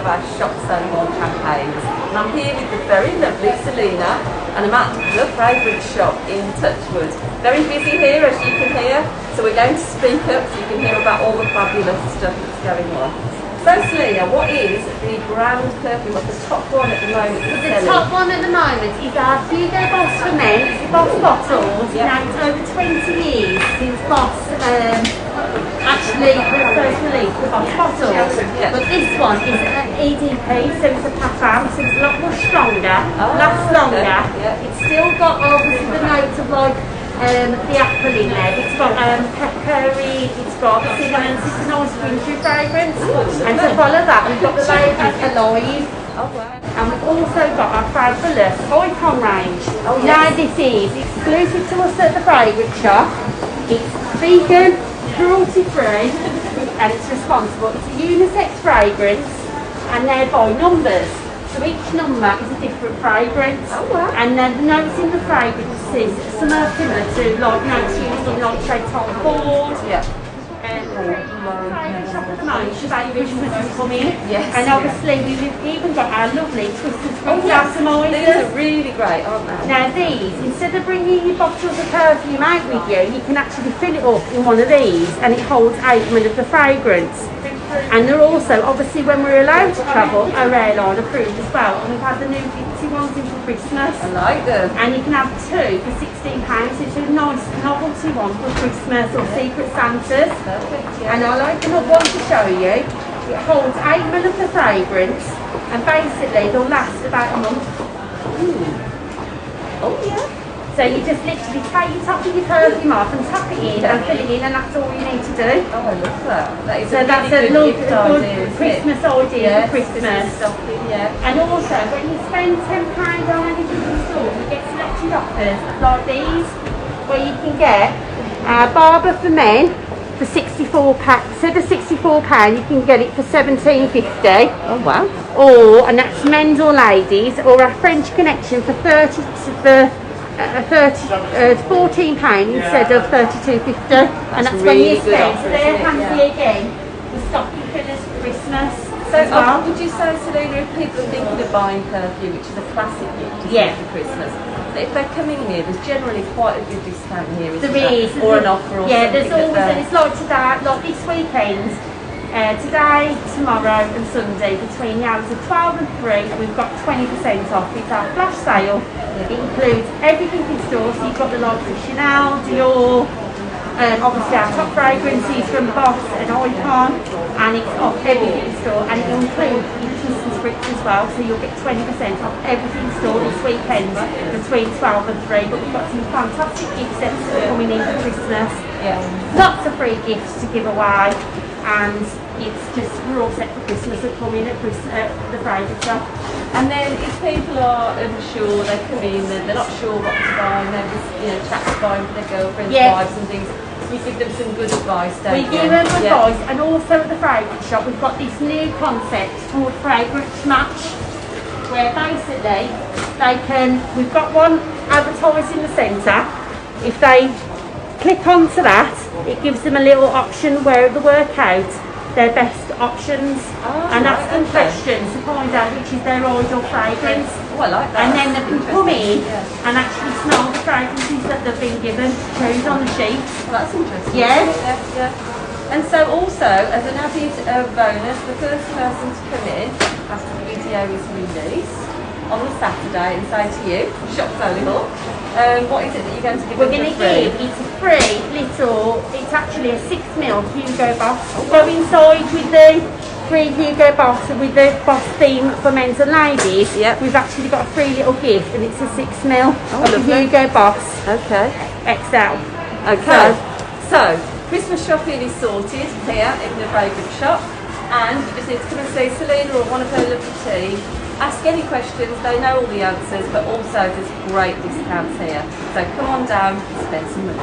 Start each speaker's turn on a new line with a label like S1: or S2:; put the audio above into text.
S1: of our Shop Solihull campaigns. And I'm here with the very lovely Selina, and I'm at the fragrance shop in Touchwood. Very busy here, as you can hear, so we're going to speak up so you can hear about all the fabulous stuff that's going on. So Selina, what is the brand perfume? What's the top one at the moment?
S2: The top one at the moment is our Hugo Boss for men. It's Boss bottles.
S1: Yep.
S2: Now it's over 20 years since Boss actually first released the Boss bottles.
S1: Yep.
S2: But this one is an EDP, so it's a parfum, so it's a lot more stronger, lasts longer.
S1: Yep.
S2: It's still got obviously the notes of like the apple in there. It's got peppery, it's got cinnamon, it's a nice wintry fragrance. And to follow that, we've got the ladies alive.
S1: Oh wow.
S2: And we've also got our fabulous icon range.
S1: Oh, yes.
S2: Now this is exclusive to us at the fragrance shop. It's vegan, cruelty free, and it's responsible. It's a unisex fragrance, and they're by numbers. So each number is a different fragrance.
S1: Oh wow.
S2: And then the notes in the fragrances, some are similar to like notes used in like say Tom Ford.
S1: Yeah.
S2: Fragrance shop at the moment, Christmas is coming.
S1: Yes.
S2: And obviously we've even got our lovely Christmas
S1: These
S2: atomizers.
S1: are really great, aren't they?
S2: Now these, instead of bringing your bottles of perfume out with you, you can actually fill it up in one of these, and it holds 8 ml of the fragrance. And they're also, obviously when we're allowed to travel, are airline approved as well. And we've had the new glitzy ones in for Christmas.
S1: I like them.
S2: And you can have 2 for £16. It's a nice novelty one for Christmas or Secret Santas.
S1: Perfect, yeah.
S2: And I'll open up one to show you. It holds 8 ml of the fragrance, and basically they'll last about a month.
S1: Oh yeah.
S2: So you just literally take your top of your perfume off and tap it in and fill it in, and that's all you need to do.
S1: Oh, I love that. That is
S2: So
S1: a
S2: that's
S1: really
S2: a
S1: good gift
S2: good
S1: idea, isn't it?
S2: Christmas idea
S1: Yes,
S2: for Christmas.
S1: Something, yeah.
S2: And also, when you spend £10 on anything in store, you get selected offers like these, where you can get Barber for men for £64. Instead of £64, you can get it for £17.50.
S1: Oh wow.
S2: Or, and that's men's or ladies, or our French Connection for £14 instead of £32.50, and that's when
S1: really
S2: you
S1: good
S2: spend.
S1: offer,
S2: So they're
S1: isn't it?
S2: handy
S1: Yeah.
S2: again with stocking fillers for Christmas.
S1: So
S2: as well.
S1: would you say, Selina, if people are thinking of buying perfume, which is a classic gift
S2: Yeah.
S1: for Christmas, that if they're coming here, there's generally quite a good discount here, isn't
S2: There
S1: there?
S2: is.
S1: Or an offer or
S2: yeah,
S1: something.
S2: there's always,
S1: that
S2: and it's like today, like this weekend, today, tomorrow and Sunday, between the hours of 12 and 3, and we've got 20% off. It's our flash sale. It includes everything in store, so you've got the likes of Chanel, Dior, obviously our top fragrances from Boss and Icon, and it's off everything in store, and it includes your kiss and spritz as well, so you'll get 20% off everything in store this weekend between 12 and 3. But we've got some fantastic gift sets that are coming in for Christmas.
S1: Yeah.
S2: Lots of free gifts to give away, and it's just, we're all set for Christmas and come in at the fragrance shop.
S1: And then if people are unsure, they come in, they're not sure what to buy, and they're just, chat's buying for their girlfriend's wives and things, we give them some good advice, don't
S2: We
S1: you?
S2: give them advice, and also at the fragrance shop we've got this new concept called Fragrance Match, where basically we've got one advertised in the centre. If they click onto that, it gives them a little option where they work out their best options, and ask them questions to find out which is their ideal fragrance.
S1: Oh, I like that.
S2: And then they can come in and actually smell the fragrances that they've been given to choose on the sheet.
S1: Well, that's interesting.
S2: Yeah.
S1: And so also, as an added bonus, the first person to come in after the video is released on the Saturday and say to you, Shop Solihull, what is it that you're going to give
S2: We're
S1: them
S2: going to
S1: for free?
S2: give, it's a free little, it's actually a 6 ml Hugo Boss. Go inside with the free Hugo Boss with the Boss theme for men's and ladies.
S1: Yep.
S2: We've actually got a free little gift, and it's a 6 ml of the
S1: lovely.
S2: Hugo Boss
S1: Okay.
S2: XL.
S1: Okay. So, Christmas shopping is sorted here in the fragrance shop, and you just need to come and see Selina or one of her lovely team. Ask any questions, they know all the answers, but also there's great discounts here. So come on down and spend some money.